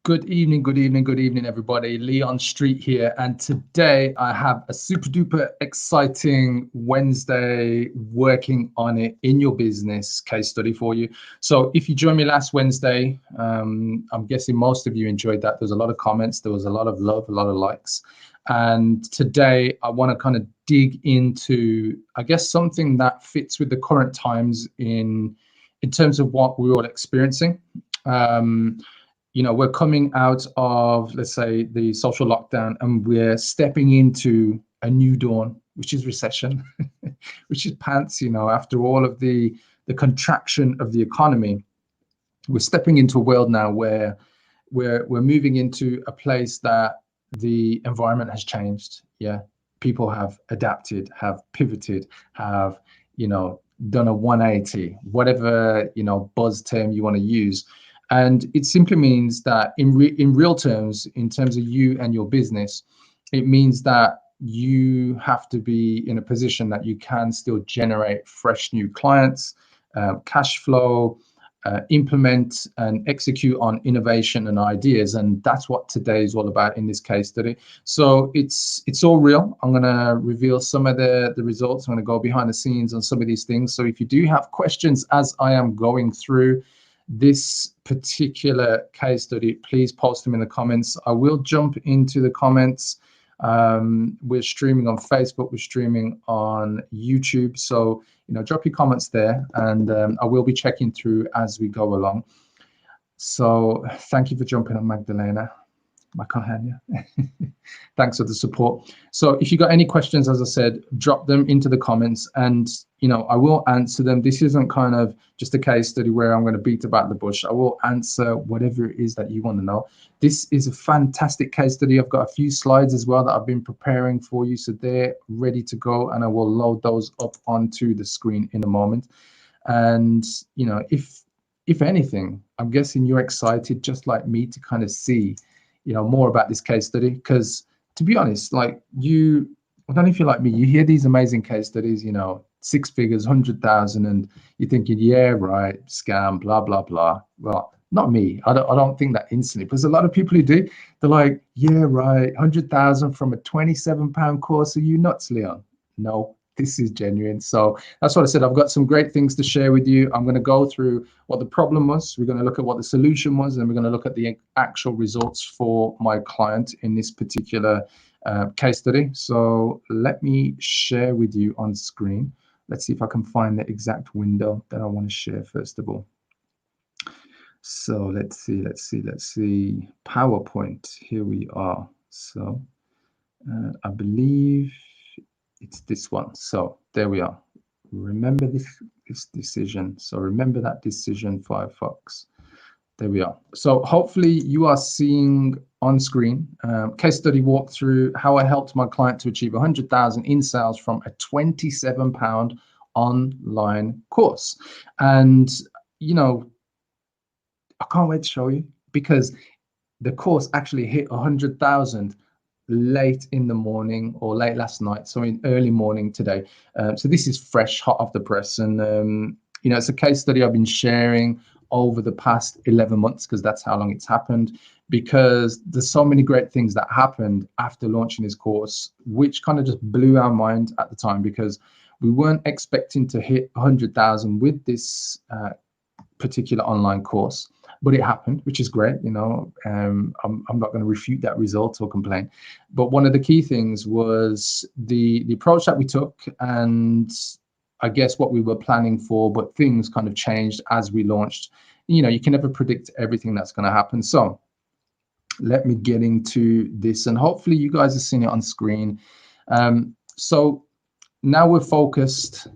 Good evening, good evening, good evening, everybody. Leon Street here, and today I have a super duper exciting Wednesday working on it in your business case study for you. So, if you joined me last Wednesday, I'm guessing most of you enjoyed that. There was a lot of comments, there was a lot of love, a lot of likes, and today I want to kind of dig into, I guess, something that fits with the current times in terms of what we're all experiencing. Um, we're coming out of, let's say, the social lockdown, and we're stepping into a new dawn, which is recession, which is pants. After all of the contraction of the economy, we're stepping into a world now where we're moving into a place that the environment has changed. Yeah, people have adapted, have pivoted, have done a 180, whatever buzz term you want to use. And it simply means that in real terms, in terms of you and your business, it means that you have to be in a position that you can still generate fresh new clients, cash flow, implement and execute on innovation and ideas. And that's what today is all about in this case study. So it's all real. I'm going to reveal some of the results. I'm going to go behind the scenes on some of these things. So if you do have questions as I am going through this particular case study, please post them in the comments. I will jump into the comments. We're streaming on Facebook, we're streaming on YouTube. So, drop your comments there, and I will be checking through as we go along. So thank you for jumping on, Magdalena. I can't hand you. Thanks for the support. So if you got any questions, as I said, drop them into the comments, and I will answer them. This isn't kind of just a case study where I'm going to beat about the bush. I will answer whatever it is that you want to know. This is a fantastic case study. I've got a few slides as well that I've been preparing for you, so they're ready to go, and I will load those up onto the screen in a moment. And if anything, I'm guessing you're excited just like me to kind of see more about this case study, because to be honest, like I don't know if you're like me, you hear these amazing case studies, 6 figures, 100,000, and you're thinking, yeah, right, scam, blah, blah, blah. Well, not me. I don't think that instantly, but there's a lot of people who do. They're like, yeah, right, 100,000 from a 27-pound course. Are you nuts, Leon? No, this is genuine. So that's what I said. I've got some great things to share with you. I'm going to go through what the problem was. We're going to look at what the solution was, and we're going to look at the actual results for my client in this particular case study. So let me share with you on screen. Let's see if I can find the exact window that I want to share first of all. So let's see. PowerPoint. Here we are. So I believe it's this one. So there we are. Remember this decision. So remember that decision, Firefox. There we are. So hopefully you are seeing on screen case study walkthrough how I helped my client to achieve 100,000 in sales from a 27-pound online course. And I can't wait to show you, because the course actually hit 100,000 late in the morning, or late last night, so in early morning today. So this is fresh, hot off the press, and it's a case study I've been sharing over the past 11 months, because that's how long it's happened, because there's so many great things that happened after launching this course, which kind of just blew our mind at the time, because we weren't expecting to hit 100,000 with this particular online course. But it happened, which is great. I'm not going to refute that result or complain. But one of the key things was the approach that we took, and I guess what we were planning for, but things kind of changed as we launched. You can never predict everything that's going to happen. So let me get into this, and hopefully you guys are seeing it on screen. So now we're focused,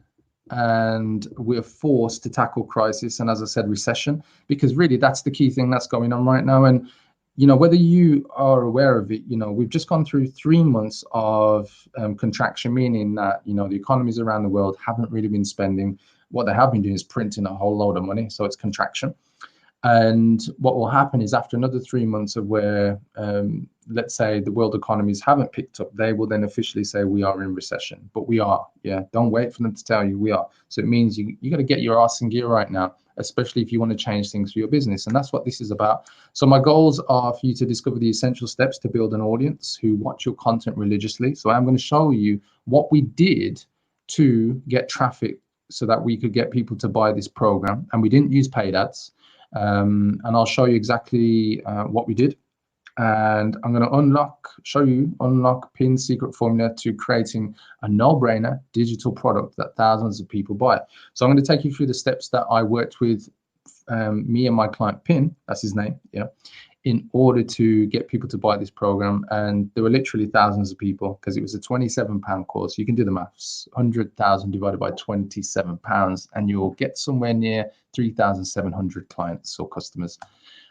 and we're forced to tackle crisis, and as I said, recession, because really that's the key thing that's going on right now. And whether you are aware of it, we've just gone through 3 months of contraction, meaning that the economies around the world haven't really been spending. What they have been doing is printing a whole load of money, so it's contraction. And what will happen is after another 3 months of where, let's say the world economies haven't picked up, they will then officially say we are in recession. But we are, yeah. Don't wait for them to tell you we are. So it means you got to get your ass in gear right now, especially if you want to change things for your business. And that's what this is about. So my goals are for you to discover the essential steps to build an audience who watch your content religiously. So I'm going to show you what we did to get traffic so that we could get people to buy this program. And we didn't use paid ads. And I'll show you exactly what we did. And I'm going to show you Pin's secret formula to creating a no-brainer digital product that thousands of people buy. So I'm going to take you through the steps that I worked with me and my client Pin, that's his name, yeah, in order to get people to buy this program. And there were literally thousands of people because it was a £27 course. You can do the maths, 100,000 divided by £27, and you'll get somewhere near 3,700 clients or customers.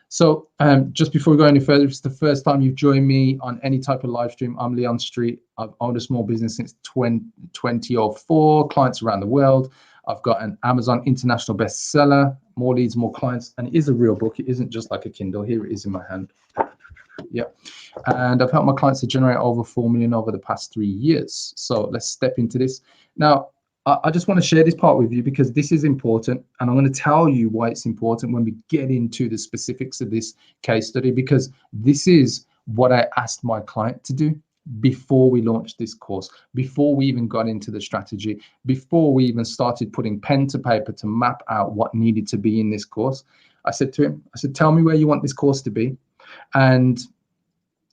So just before we go any further, if it's the first time you've joined me on any type of live stream, I'm Leon Street. I've owned a small business since 2004, clients around the world. I've got an Amazon international bestseller, More Leads, More Clients, and it is a real book. It isn't just like a Kindle. Here it is in my hand. Yeah. And I've helped my clients to generate over 4 million over the past 3 years. So let's step into this. Now, I just want to share this part with you because this is important, and I'm going to tell you why it's important when we get into the specifics of this case study, because this is what I asked my client to do before we launched this course, before we even got into the strategy, before we even started putting pen to paper to map out what needed to be in this course. I said to him, I said, tell me where you want this course to be. And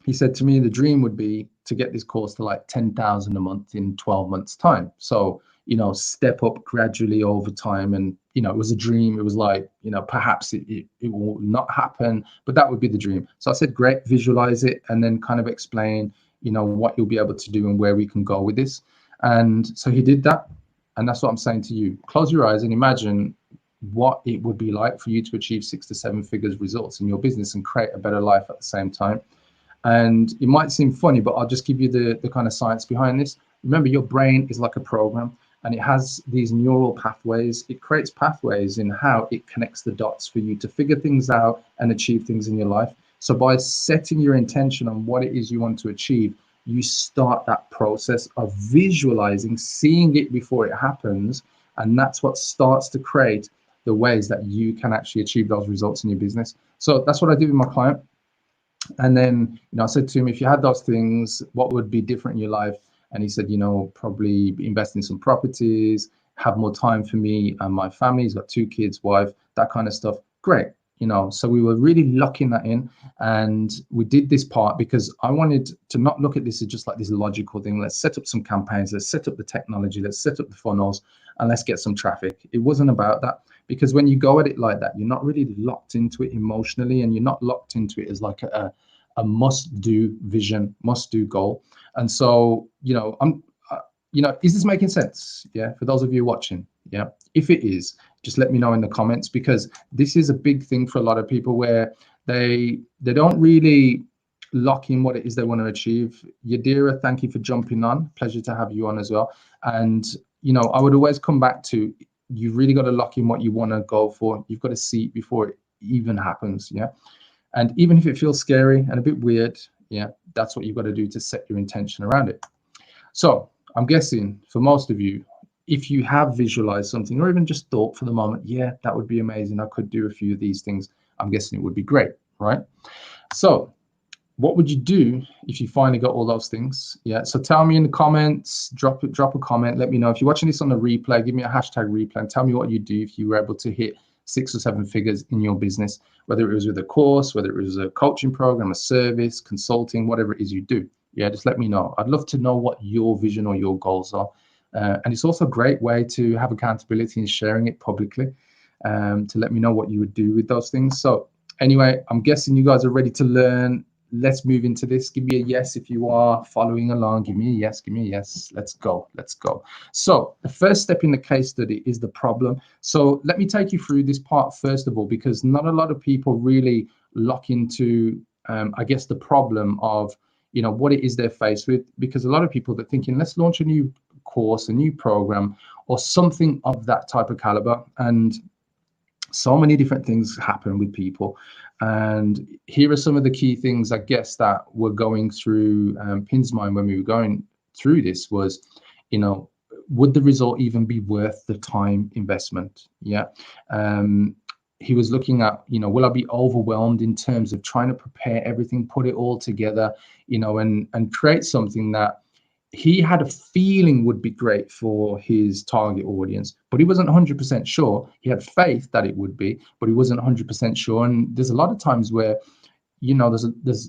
he said to me, the dream would be to get this course to like 10,000 a month in 12 months time. So, you know, step up gradually over time. And, you know, it was a dream. It was like, you know, perhaps it will not happen, but that would be the dream. So I said, great, visualize it and then kind of explain, you know, what you'll be able to do and where we can go with this. And so he did that. And that's what I'm saying to you. Close your eyes and imagine what it would be like for you to achieve 6 to 7 figures results in your business and create a better life at the same time. And it might seem funny, but I'll just give you the kind of science behind this. Remember, your brain is like a program, and it has these neural pathways. It creates pathways in how it connects the dots for you to figure things out and achieve things in your life. So by setting your intention on what it is you want to achieve, you start that process of visualizing, seeing it before it happens. And that's what starts to create the ways that you can actually achieve those results in your business. So that's what I did with my client. And then, you know, I said to him, if you had those things, what would be different in your life? And he said, you know, probably invest in some properties, have more time for me and my family. He's got 2 kids, wife, that kind of stuff. Great. You know, so we were really locking that in, and we did this part because I wanted to not look at this as just like this logical thing. Let's set up some campaigns, let's set up the technology, let's set up the funnels, and let's get some traffic. It wasn't about that, because when you go at it like that, you're not really locked into it emotionally, and you're not locked into it as like a must-do vision, must-do goal. And so, you know, is this making sense? Yeah, for those of you watching, yeah. If it is, just let me know in the comments, because this is a big thing for a lot of people where they don't really lock in what it is they want to achieve. Yadira, thank you for jumping on. Pleasure to have you on as well. And, you know, I would always come back to, you've really got to lock in what you want to go for. You've got to see it before it even happens. Yeah. And even if it feels scary and a bit weird, yeah, that's what you've got to do to set your intention around it. So I'm guessing for most of you, if you have visualized something or even just thought for the moment, yeah, that would be amazing, I could do a few of these things, I'm guessing it would be great, right? So what would you do if you finally got all those things? Yeah, so tell me in the comments, drop a comment, let me know. If you're watching this on the replay, give me a hashtag replay and tell me what you do if you were able to hit 6 or 7 figures in your business, whether it was with a course, whether it was a coaching program, a service, consulting, whatever it is you do. Yeah, just let me know. I'd love to know what your vision or your goals are. And it's also a great way to have accountability and sharing it publicly, to let me know what you would do with those things. So anyway, I'm guessing you guys are ready to learn. Let's move into this. Give me a yes if you are following along. Give me a yes, give me a yes. Let's go, let's go. So the first step in the case study is the problem. So let me take you through this part first of all, because not a lot of people really lock into, I guess, the problem of, you know, what it is they're faced with, because a lot of people are thinking, let's launch a new course, a new program, or something of that type of caliber. And So many different things happen with people. And here are some of the key things, I guess, that were going through Pin's mind when we were going through this was, you know, would the result even be worth the time investment? Yeah. He was looking at, you know, will I be overwhelmed in terms of trying to prepare everything, put it all together, you know, and create something that he had a feeling would be great for his target audience, but he wasn't 100% sure. He had faith that it would be, but he wasn't 100% sure. And there's a lot of times where, you know,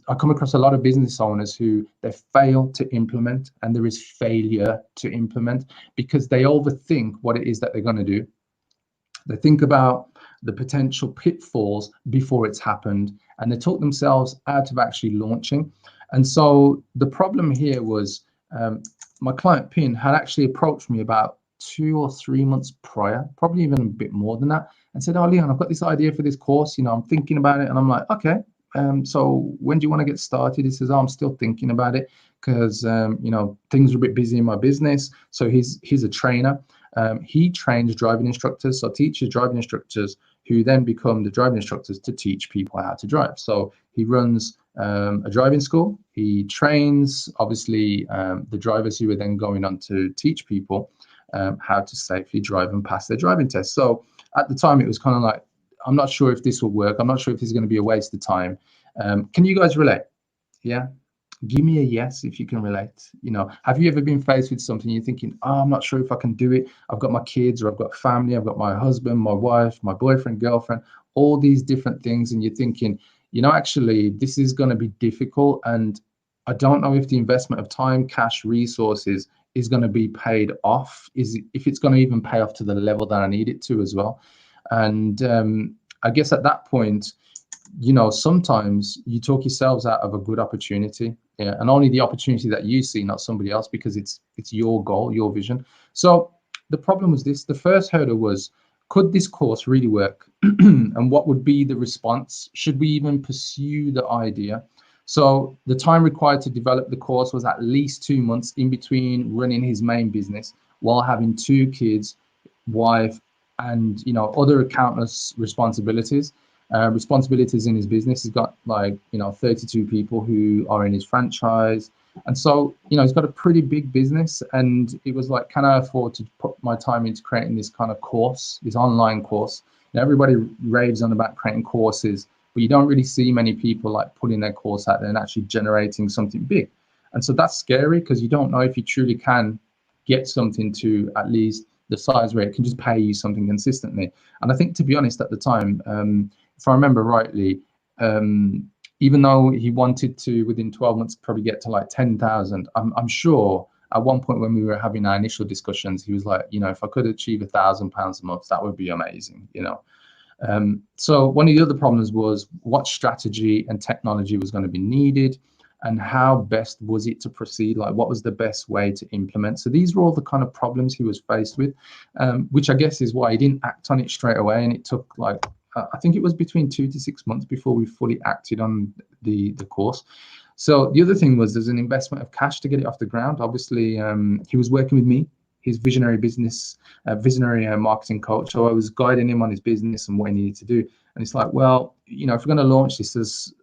I come across a lot of business owners who they fail to implement, and there is failure to implement because they overthink what it is that they're going to do. They think about the potential pitfalls before it's happened, and they talk themselves out of actually launching. And so the problem here was my client Pin had actually approached me about 2 or 3 months prior, probably even a bit more than that, and said, "Oh, Leon, I've got this idea for this course. You know, I'm thinking about it." And I'm like, "Okay, so when do you want to get started?" He says, "Oh, I'm still thinking about it because you know, things are a bit busy in my business." So he's a trainer. He trains driving instructors, so teaches driving instructors who then become the driving instructors to teach people how to drive. So he runs a driving school. He trains, obviously, the drivers who are then going on to teach people how to safely drive and pass their driving test. So at the time, it was kind of like, I'm not sure if this will work. I'm not sure if this is going to be a waste of time. Can you guys relate? Yeah. Give me a yes if you can relate. You know, have you ever been faced with something you're thinking, oh, I'm not sure if I can do it. I've got my kids, or I've got family, I've got my husband, my wife, my boyfriend, girlfriend, all these different things. And you're thinking, you know, actually, this is going to be difficult. And I don't know if the investment of time, cash, resources is going to be paid off. If it's going to even pay off to the level that I need it to as well. And I guess at that point, you know, sometimes you talk yourselves out of a good opportunity, yeah, and only the opportunity that you see, not somebody else, because it's your goal, your vision. So the problem was this: the first hurdle was, could this course really work? And what would be the response? Should we even pursue the idea? So the time required to develop the course was at least 2 months in between running his main business while having 2 kids, wife, and, you know, other countless responsibilities. Responsibilities in his business. He's got, like, you know, 32 people who are in his franchise. And so, you know, he's got a pretty big business. And it was like, can I afford to put my time into creating this kind of course, this online course? Now, everybody raves on about creating courses, but you don't really see many people like putting their course out there and actually generating something big. And so that's scary because you don't know if you truly can get something to at least the size where it can just pay you something consistently. And I think, to be honest, at the time, if I remember rightly, even though he wanted to, within 12 months, probably get to like 10,000, I'm sure at one point when we were having our initial discussions, he was like, you know, if I could achieve £1,000 a month, that would be amazing, you know. So one of the other problems was what strategy and technology was going to be needed, and how best was it to proceed? Like, what was the best way to implement? So these were all the kind of problems he was faced with, which I guess is why he didn't act on it straight away. And it took, like, I think it was between 2 to 6 months before we fully acted on the course. So the other thing was, there's an investment of cash to get it off the ground. Obviously, he was working with me, his visionary marketing coach. So I was guiding him on his business and what he needed to do. And it's like, well, you know, if we're going to launch this, there's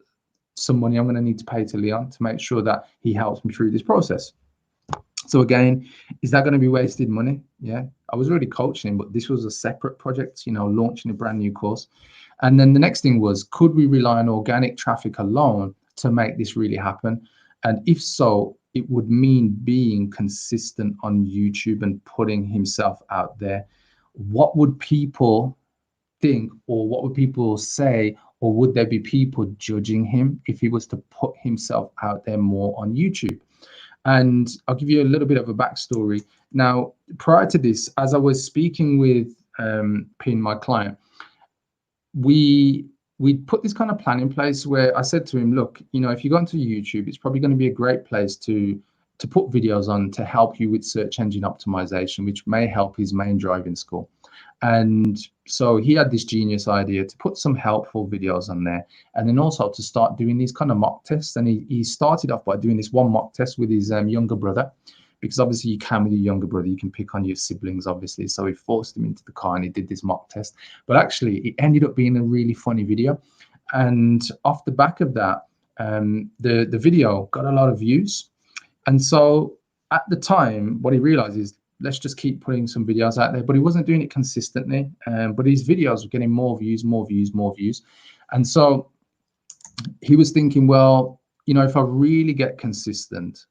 some money I'm going to need to pay to Leon to make sure that he helps me through this process. So again, is that going to be wasted money? Yeah, I was already coaching him, but this was a separate project, you know, launching a brand new course. And then the next thing was, could we rely on organic traffic alone to make this really happen? And if so, it would mean being consistent on YouTube and putting himself out there. What would people think, or what would people say, or would there be people judging him if he was to put himself out there more on YouTube? And I'll give you a little bit of a backstory. Now, prior to this, as I was speaking with Pin, my client, we put this kind of plan in place where I said to him, look, you know, if you go onto YouTube, it's probably going to be a great place to put videos on to help you with search engine optimization, which may help his main driving school. And so he had this genius idea to put some helpful videos on there, and then also to start doing these kind of mock tests. And he started off by doing this one mock test with his younger brother, because obviously you can with your younger brother, you can pick on your siblings, obviously. So we forced him into the car and he did this mock test. But actually, it ended up being a really funny video. And off the back of that, the video got a lot of views. And so at the time, what he realized is, let's just keep putting some videos out there. But he wasn't doing it consistently. But his videos were getting more views, more views, more views. And so he was thinking, well, you know, if I really get consistent,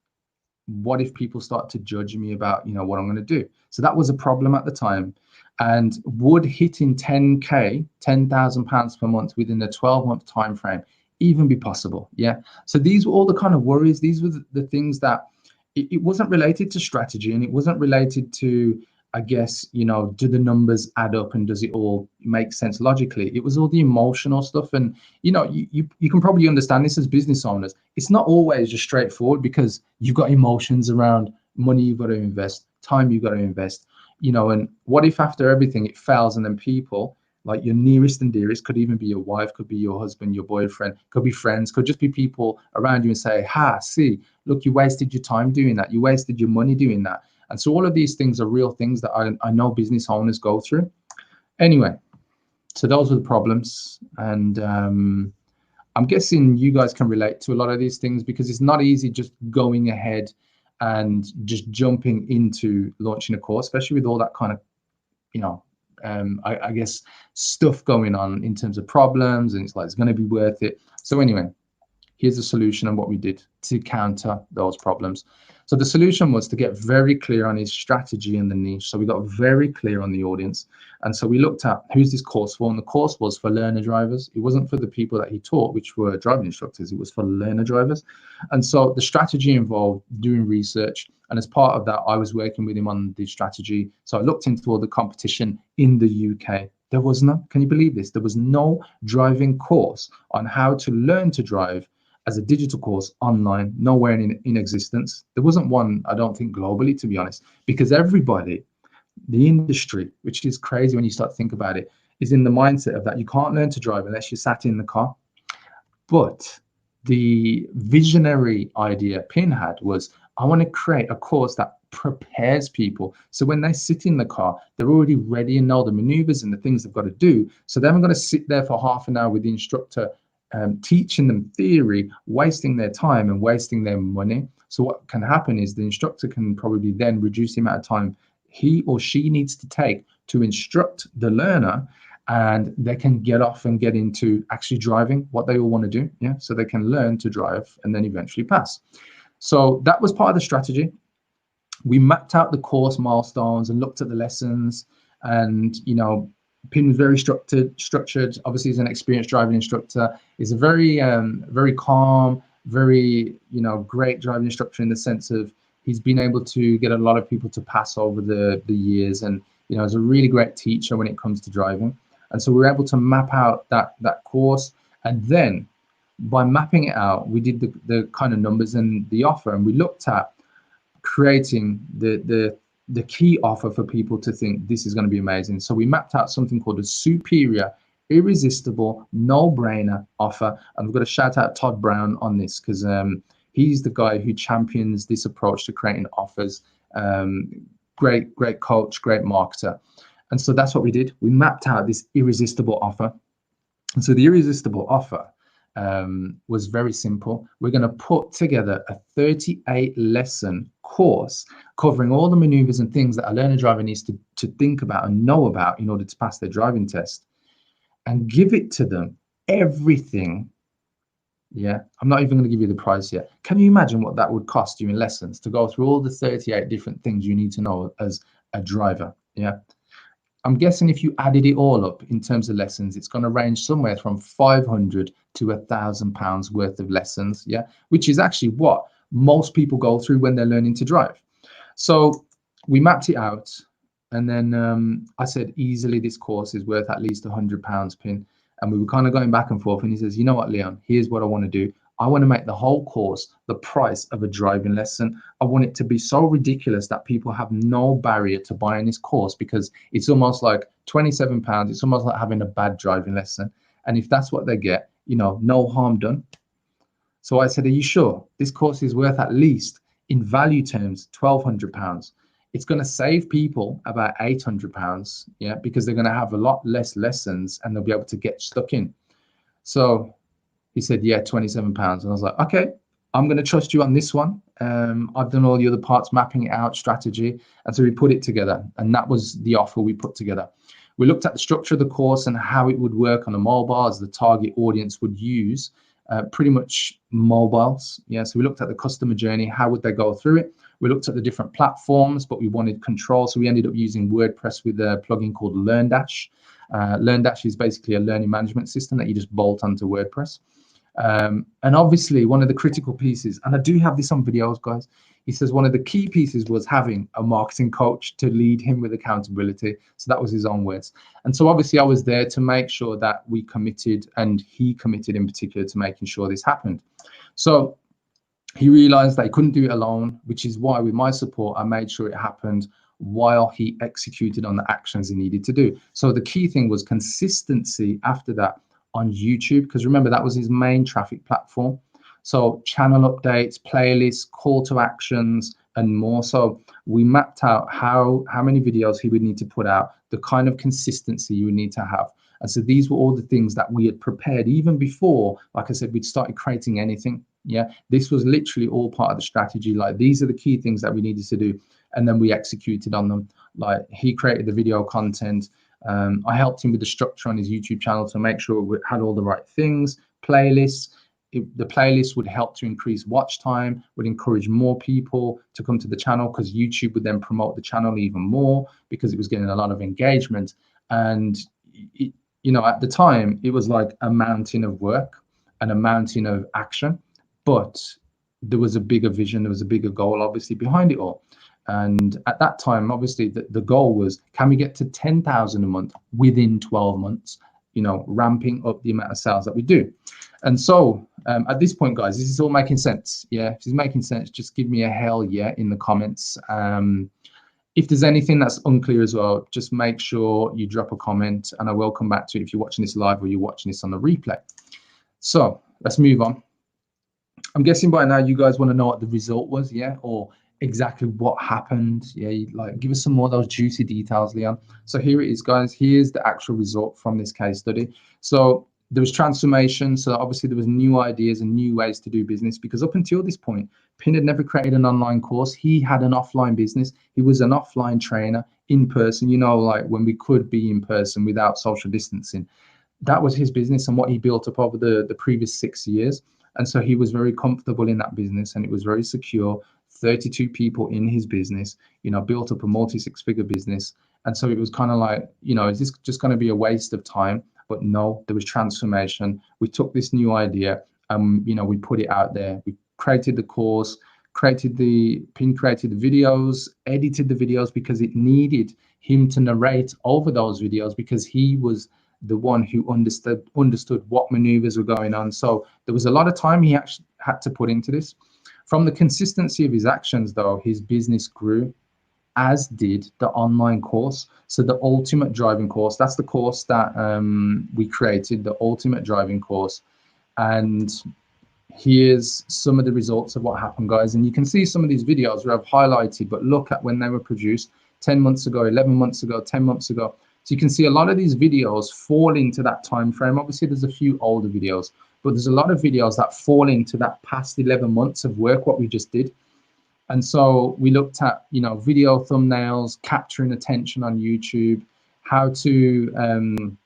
what if people start to judge me about, you know, what I'm going to do? So that was a problem at the time. And would hitting 10K, £10,000 per month within a 12-month time frame even be possible? Yeah. So these were all the kind of worries. These were the things that it wasn't related to strategy, and it wasn't related to, I guess, you know, do the numbers add up and does it all make sense logically? It was all the emotional stuff. And, you know, you can probably understand this as business owners. It's not always just straightforward, because you've got emotions around money you've got to invest, time you've got to invest, you know, and what if after everything it fails, and then people like your nearest and dearest, could even be your wife, could be your husband, your boyfriend, could be friends, could just be people around you and say, see, look, you wasted your time doing that. You wasted your money doing that. And so all of these things are real things that I know business owners go through. Anyway, so those were the problems. And I'm guessing you guys can relate to a lot of these things, because it's not easy just going ahead and just jumping into launching a course, especially with all that kind of, you know, I guess stuff going on in terms of problems, and it's like, it's going to be worth it. So anyway, here's the solution and what we did to counter those problems. So the solution was to get very clear on his strategy and the niche. So we got very clear on the audience. And so we looked at, who's this course for? And the course was for learner drivers. It wasn't for the people that he taught, which were driving instructors. It was for learner drivers. And so the strategy involved doing research. And as part of that, I was working with him on the strategy. So I looked into all the competition in the UK. There was none. Can you believe this? There was no driving course on how to learn to drive as a digital course online, nowhere in existence. There wasn't one, I don't think, globally, to be honest, because everybody, the industry, which is crazy when you start to think about it, is in the mindset of that you can't learn to drive unless you sat in the car. But the visionary idea Pin had was, I want to create a course that prepares people. So when they sit in the car, they're already ready and know the maneuvers and the things they've got to do. So they're not going to sit there for half an hour with the instructor teaching them theory, wasting their time and wasting their money. So what can happen is the instructor can probably then reduce the amount of time he or she needs to take to instruct the learner, and they can get off and get into actually driving what they all want to do. Yeah, so they can learn to drive and then eventually pass. So that was part of the strategy. We mapped out the course milestones and looked at the lessons, and, you know, Pin was very structured. Obviously, he's an experienced driving instructor. He's a very, very calm, very, you know, great driving instructor in the sense of he's been able to get a lot of people to pass over the years, and, you know, is a really great teacher when it comes to driving. And so we were able to map out that course, and then by mapping it out, we did the kind of numbers and the offer, and we looked at creating the key offer for people to think this is going to be amazing. So we mapped out something called a superior, irresistible, no-brainer offer. And we've got to shout out Todd Brown on this, because he's the guy who champions this approach to creating offers. Great coach, great marketer. And so that's what we did. We mapped out this irresistible offer. And so the irresistible offer was very simple. We're going to put together a 38 lesson course covering all the maneuvers and things that a learner driver needs to think about and know about in order to pass their driving test, and give it to them, everything. Yeah, I'm not even going to give you the price yet. Can you imagine what that would cost you in lessons to go through all the 38 different things you need to know as a driver? Yeah, I'm guessing if you added it all up in terms of lessons, it's going to range somewhere from £500 to £1,000 worth of lessons. Yeah, which is actually what most people go through when they're learning to drive. So we mapped it out, and then I said, easily this course is worth at least £100, Pin. And we were kind of going back and forth, and he says, you know what, Leon, here's what I want to do. I want to make the whole course the price of a driving lesson. I want it to be so ridiculous that people have no barrier to buying this course, because it's almost like £27. It's almost like having a bad driving lesson. And if that's what they get, you know, no harm done. So I said, are you sure this course is worth at least in value terms, £1,200. It's going to save people about £800, yeah, because they're going to have a lot less lessons and they'll be able to get stuck in. So he said, yeah, £27. And I was like, okay, I'm going to trust you on this one. I've done all the other parts, mapping it out, strategy. And so we put it together. And that was the offer we put together. We looked at the structure of the course and how it would work on a mobile, as the target audience would use pretty much mobiles. Yeah, so we looked at the customer journey. How would they go through it? We looked at the different platforms, but we wanted control. So we ended up using WordPress with a plugin called LearnDash. LearnDash is basically a learning management system that you just bolt onto WordPress. And obviously one of the critical pieces, and I do have this on videos, guys, he says one of the key pieces was having a marketing coach to lead him with accountability. So that was his own words. And so obviously I was there to make sure that we committed, and he committed in particular, to making sure this happened. So he realized that he couldn't do it alone, which is why with my support, I made sure it happened while he executed on the actions he needed to do. So the key thing was consistency after that on YouTube, because remember, that was his main traffic platform. So channel updates, playlists, call to actions, and more. So we mapped out how many videos he would need to put out, the kind of consistency you would need to have. And so these were all the things that we had prepared even before, like I said, we'd started creating anything. Yeah, this was literally all part of the strategy. Like, these are the key things that we needed to do. And then we executed on them. Like, he created the video content. I helped him with the structure on his YouTube channel to make sure we had all the right things, playlists. The playlist would help to increase watch time, would encourage more people to come to the channel, because YouTube would then promote the channel even more because it was getting a lot of engagement. And it, you know, at the time, it was like a mountain of work and a mountain of action, but there was a bigger vision, there was a bigger goal, obviously, behind it all. And at that time, obviously, the goal was, can we get to 10,000 a month within 12 months? You know, ramping up the amount of sales that we do. And so at this point, guys, this is all making sense. Yeah, if it's making sense, just give me a hell yeah in the comments. If there's anything that's unclear as well, just make sure you drop a comment, and I will come back to it if you're watching this live or you're watching this on the replay. So let's move on. I'm guessing by now you guys want to know what the result was, yeah, or exactly what happened. Yeah, like, give us some more of those juicy details, Leon. So here it is, guys. Here's the actual result from this case study. So there was transformation. So obviously there was new ideas and new ways to do business, because up until this point, Pin had never created an online course. He had an offline business. He was an offline trainer in person, you know, like when we could be in person without social distancing. That was his business and what he built up over the previous 6 years. And so he was very comfortable in that business, and it was very secure. 32 people in his business, you know, built up a multi-six-figure business. And so it was kind of like, you know, is this just going to be a waste of time? But no, there was transformation. We took this new idea, you know, we put it out there. We created the course, Pin created the videos, edited the videos, because it needed him to narrate over those videos, because he was the one who understood what maneuvers were going on. So there was a lot of time he actually had to put into this. From the consistency of his actions, though, his business grew, as did the online course. So the Ultimate Driving Course, that's the course that we created, the Ultimate Driving Course. And here's some of the results of what happened, guys. And you can see some of these videos where I've highlighted, but look at when they were produced 10 months ago, 11 months ago, 10 months ago. So you can see a lot of these videos fall into that time frame. Obviously, there's a few older videos, but there's a lot of videos that fall into that past 11 months of work, what we just did. And so we looked at, you know, video thumbnails, capturing attention on YouTube, how to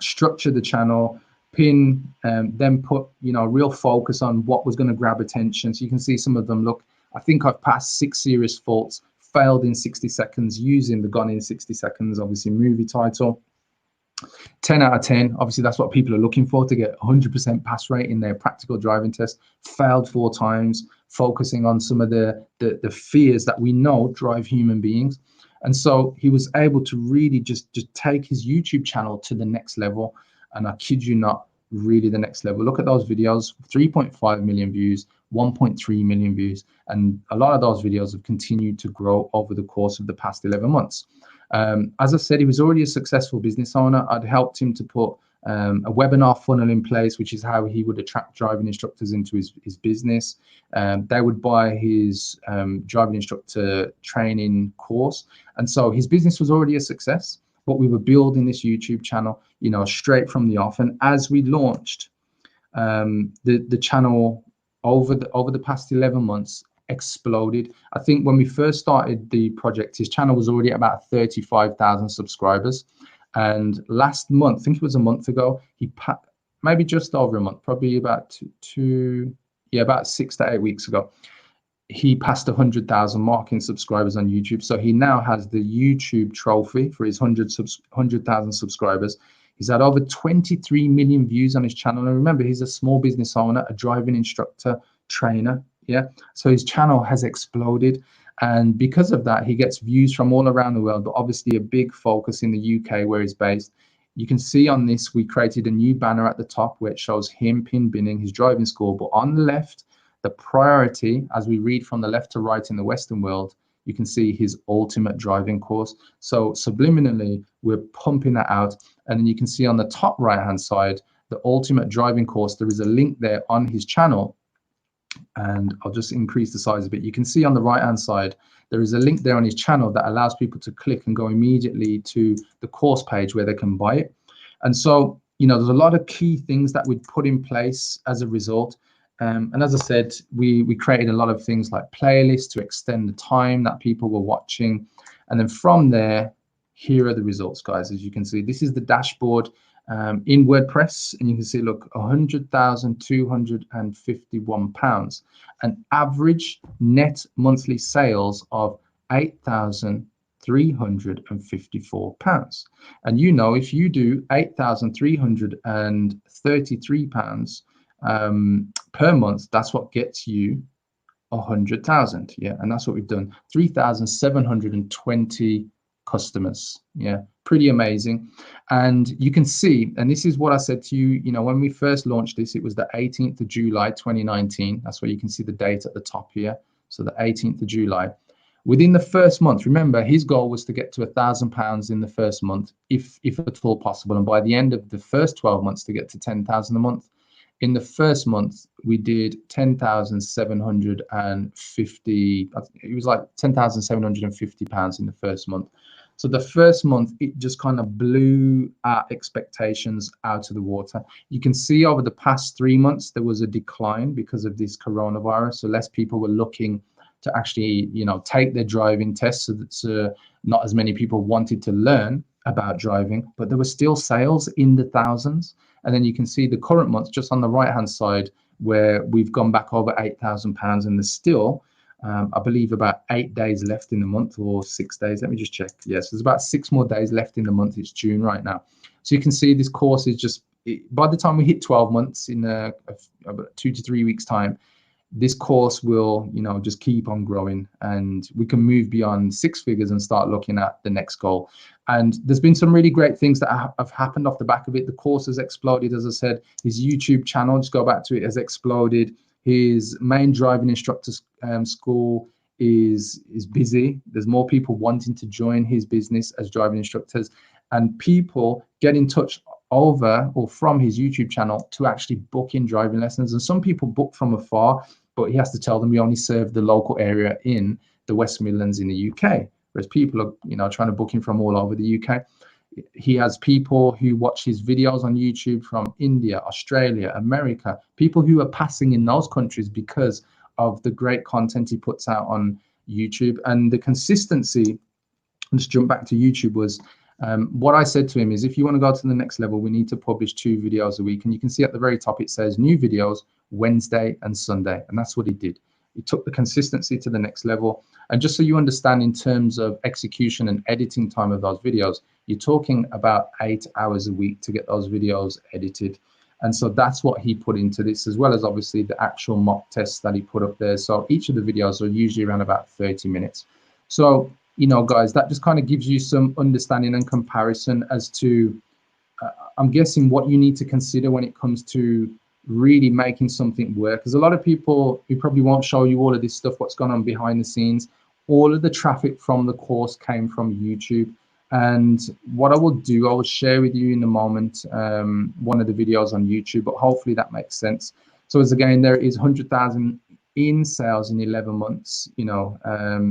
structure the channel, Pin, then put, you know, real focus on what was going to grab attention. So you can see some of them. Look, I think I've passed 6 serious faults, failed in 60 seconds, using the Gone in 60 Seconds, obviously movie title. 10 out of 10, obviously that's what people are looking for, to get 100% pass rate in their practical driving test. Failed 4 times, focusing on some of the fears that we know drive human beings. And so he was able to really just take his YouTube channel to the next level. And I kid you not, really the next level. Look at those videos, 3.5 million views, 1.3 million views. And a lot of those videos have continued to grow over the course of the past 11 months. As I said, he was already a successful business owner. I'd helped him to put a webinar funnel in place, which is how he would attract driving instructors into his business. They would buy his driving instructor training course. And so his business was already a success, but we were building this YouTube channel, you know, straight from the off. And as we launched the channel over the past 11 months, exploded. I think when we first started the project, his channel was already at about 35,000 subscribers. And last month, I think it was a month ago, maybe just over a month, probably about about 6 to 8 weeks ago, he passed 100,000 mark in subscribers on YouTube. So he now has the YouTube trophy for his 100,000 subscribers. He's had over 23 million views on his channel. And remember, he's a small business owner, a driving instructor, trainer. Yeah. So his channel has exploded. And because of that, he gets views from all around the world, but obviously a big focus in the UK where he's based. You can see on this, we created a new banner at the top where it shows him pin binning his driving school. But on the left, the priority, as we read from the left to right in the Western world, you can see his ultimate driving course. So subliminally, we're pumping that out. And then you can see on the top right-hand side, the ultimate driving course. There is a link there on his channel. And I'll just increase the size a bit. You can see on the right-hand side, there is a link there on his channel that allows people to click and go immediately to the course page where they can buy it. And so, you know, there's a lot of key things that we'd put in place as a result. And as I said, we created a lot of things like playlists to extend the time that people were watching. And then from there, here are the results, guys. As you can see, this is the dashboard in WordPress, and you can see, look, £100,251, an average net monthly sales of £8,354. And you know, if you do £8,333 per month, that's what gets you 100,000. Yeah, and that's what we've done. 3,720 customers. Yeah, pretty amazing. And you can see, and this is what I said to you, you know, when we first launched this, it was the 18th of July 2019. That's where you can see the date at the top here. So the 18th of July. Within the first month, remember, his goal was to get to £1,000 in the first month, if at all possible. And by the end of the first 12 months, to get to 10,000 a month. In the first month, we did 10,750. It was like £10,750 in the first month. So the first month, it just kind of blew our expectations out of the water. You can see over the past 3 months, there was a decline because of this coronavirus. So less people were looking to actually, you know, take their driving tests. So that's not as many people wanted to learn about driving, but there were still sales in the thousands. And then you can see the current month just on the right hand side where we've gone back over £8,000, and there's still I believe about 8 days left in the month, or 6 days. Let me just check. Yes, there's about 6 more days left in the month. It's June right now. So you can see this course is just, by the time we hit 12 months in about 2 to 3 weeks time, this course will, you know, just keep on growing, and we can move beyond 6 figures and start looking at the next goal. And there's been some really great things that have happened off the back of it. The course has exploded. As I said, his YouTube channel, just go back to it, has exploded. His main driving instructor school is busy. There's more people wanting to join his business as driving instructors, and people get in touch over or from his YouTube channel to actually book in driving lessons. And some people book from afar, but he has to tell them we only serve the local area in the West Midlands in the UK, whereas people are, you know, trying to book in from all over the UK. He has people who watch his videos on YouTube from India, Australia, America, people who are passing in those countries because of the great content he puts out on YouTube. And the consistency, let's jump back to YouTube, was what I said to him is, if you want to go to the next level, we need to publish 2 videos a week. And you can see at the very top, it says new videos Wednesday and Sunday. And that's what he did. He took the consistency to the next level. And just so you understand, in terms of execution and editing time of those videos, you're talking about 8 hours a week to get those videos edited. And so that's what he put into this, as well as obviously the actual mock tests that he put up there. So each of the videos are usually around about 30 minutes. So, you know, guys, that just kind of gives you some understanding and comparison as to, I'm guessing, what you need to consider when it comes to really making something work. Because a lot of people, we probably won't show you all of this stuff, what's going on behind the scenes. All of the traffic from the course came from YouTube. And what I will do, I will share with you in a moment one of the videos on YouTube, but hopefully that makes sense. So as again, there is 100,000 in sales in 11 months,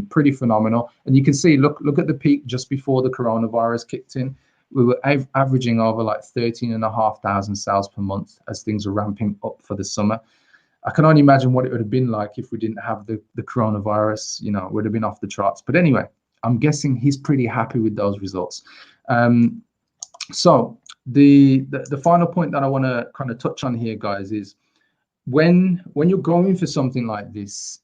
pretty phenomenal. And you can see, look at the peak just before the coronavirus kicked in. We were averaging over like 13,500 sales per month as things were ramping up for the summer. I can only imagine what it would have been like if we didn't have the coronavirus. It would have been off the charts. But anyway, I'm guessing he's pretty happy with those results. So the final point that I want to kind of touch on here, guys, is when you're going for something like this,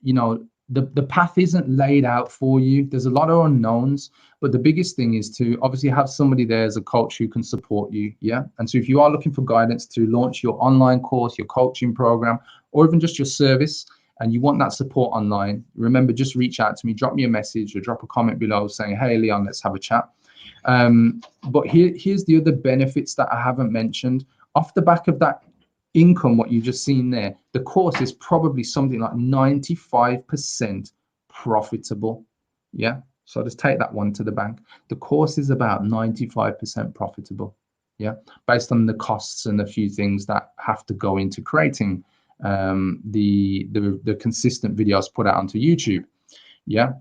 the path isn't laid out for you. There's a lot of unknowns, but the biggest thing is to obviously have somebody there as a coach who can support you. Yeah. And so if you are looking for guidance to launch your online course, your coaching program, or even just your service, and you want that support online, remember, just reach out to me, drop me a message or drop a comment below saying, hey, Leon, let's have a chat. But here's the other benefits that I haven't mentioned. Off the back of that income, what you've just seen there, the course is probably something like 95% profitable. Yeah. So just take that one to the bank. The course is about 95% profitable. Yeah. Based on the costs and a few things that have to go into creating the consistent videos put out onto YouTube. Yeah.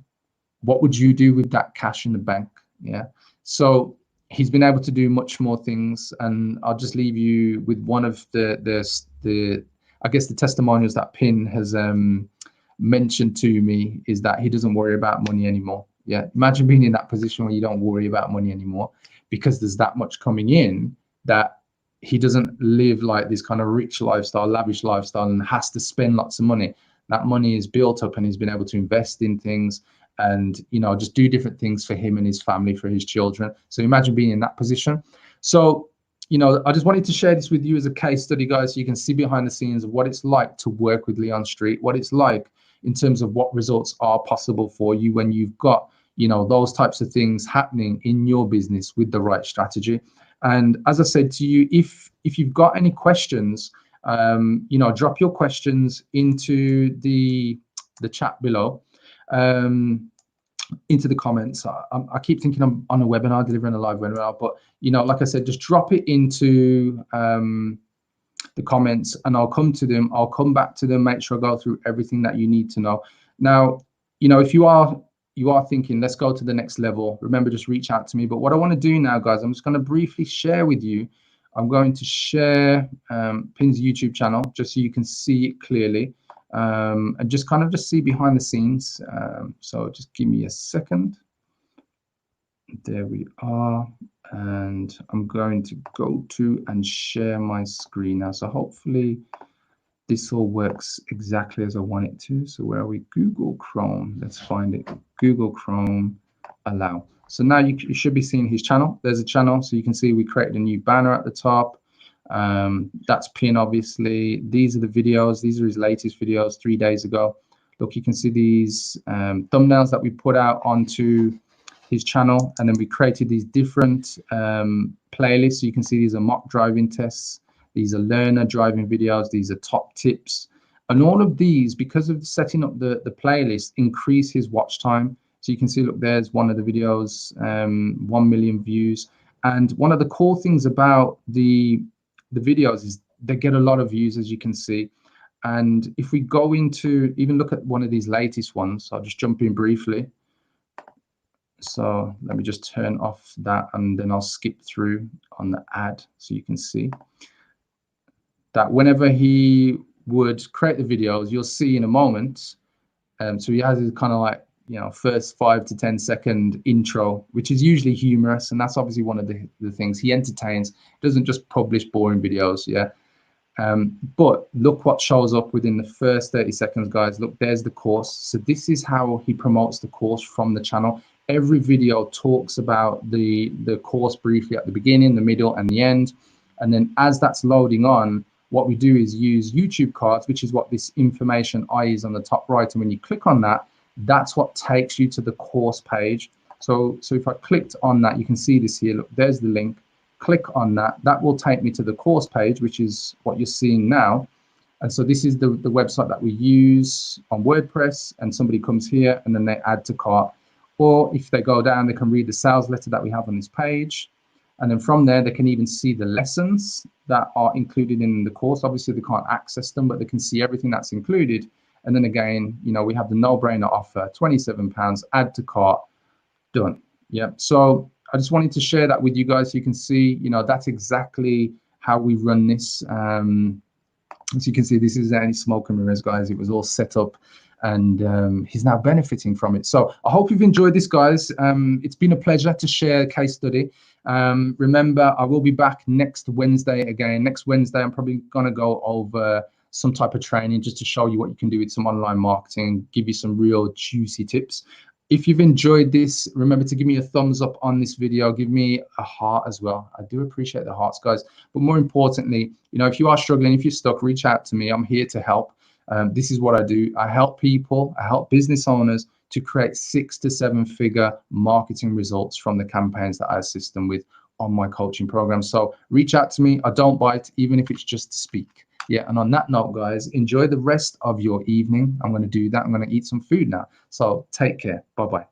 What would you do with that cash in the bank? Yeah. So he's been able to do much more things, and I'll just leave you with one of the I guess the testimonials that Pin has mentioned to me is that he doesn't worry about money anymore. Yeah, imagine being in that position where you don't worry about money anymore because there's that much coming in that he doesn't live like this kind of rich lifestyle, lavish lifestyle, and has to spend lots of money. That money is built up, and he's been able to invest in things and just do different things for him and his family, for his children. So imagine being in that position. So I just wanted to share this with you as a case study, guys, so you can see behind the scenes of what it's like to work with Leon Street, what it's like in terms of what results are possible for you when you've got those types of things happening in your business with the right strategy. And as I said to you, if you've got any questions, drop your questions into the chat below, into the comments. I keep thinking I'm on a webinar, delivering a live webinar, but like I said, just drop it into the comments and I'll come to them. I'll come back to them, make sure I go through everything that you need to know. Now, if you are thinking, let's go to the next level, remember, just reach out to me. But what I want to do now, guys, I'm just going to briefly share with you. I'm going to share Pin's YouTube channel just so you can see it clearly. And just see behind the scenes. So just give me a second. There we are. And I'm going to go to and share my screen now. So hopefully this all works exactly as I want it to. So where are we? Google Chrome. Let's find it. Google Chrome, allow. So now you should be seeing his channel. There's a channel. So you can see we created a new banner at the top. That's Pin, obviously. These are the videos. These are his latest videos 3 days ago. Look, you can see these thumbnails that we put out onto his channel, and then we created these different playlists. So you can see these are mock driving tests, these are learner driving videos, these are top tips, and all of these, because of setting up the playlist, increase his watch time. So you can see, look, there's one of the videos, 1 million views. And one of the cool things about the videos is they get a lot of views, as you can see. And if we go into, even look at one of these latest ones, I'll just jump in briefly. So let me just turn off that, and then I'll skip through on the ad so you can see that whenever he would create the videos, you'll see in a moment. So he has his kind of like, first 5 to 10 second intro, which is usually humorous. And that's obviously one of the things. He entertains, doesn't just publish boring videos. Yeah. But look what shows up within the first 30 seconds, guys. Look, there's the course. So this is how he promotes the course from the channel. Every video talks about the course briefly at the beginning, the middle, and the end. And then as that's loading on, what we do is use YouTube cards, which is what this information eye is on the top right. And when you click on that, that's what takes you to the course page. So if I clicked on that, you can see this here. Look, there's the link. Click on that. That will take me to the course page, which is what you're seeing now. And so this is the website that we use on WordPress, and somebody comes here and then they add to cart. or if they go down, they can read the sales letter that we have on this page. And then from there, they can even see the lessons that are included in the course. Obviously, they can't access them, but they can see everything that's included. And then again, you know, we have the no-brainer offer, £27, add to cart, done. Yeah. So I just wanted to share that with you guys. So you can see, you know, that's exactly how we run this. As you can see, this is any smoke and mirrors, guys. It was all set up, and he's now benefiting from it. So I hope you've enjoyed this, guys. It's been a pleasure to share a case study. Remember, I will be back next Wednesday again. Next Wednesday, I'm probably going to go over some type of training just to show you what you can do with some online marketing, give you some real juicy tips. If you've enjoyed this, remember to give me a thumbs up on this video. Give me a heart as well. I do appreciate the hearts, guys. But more importantly, you know, if you are struggling, if you're stuck, reach out to me. I'm here to help. This is what I do. I help people, I help business owners to create 6 to 7 figure marketing results from the campaigns that I assist them with on my coaching program. So reach out to me. I don't bite, even if it's just to speak. Yeah, and on that note, guys, enjoy the rest of your evening. I'm going to do that. I'm going to eat some food now. So take care. Bye-bye.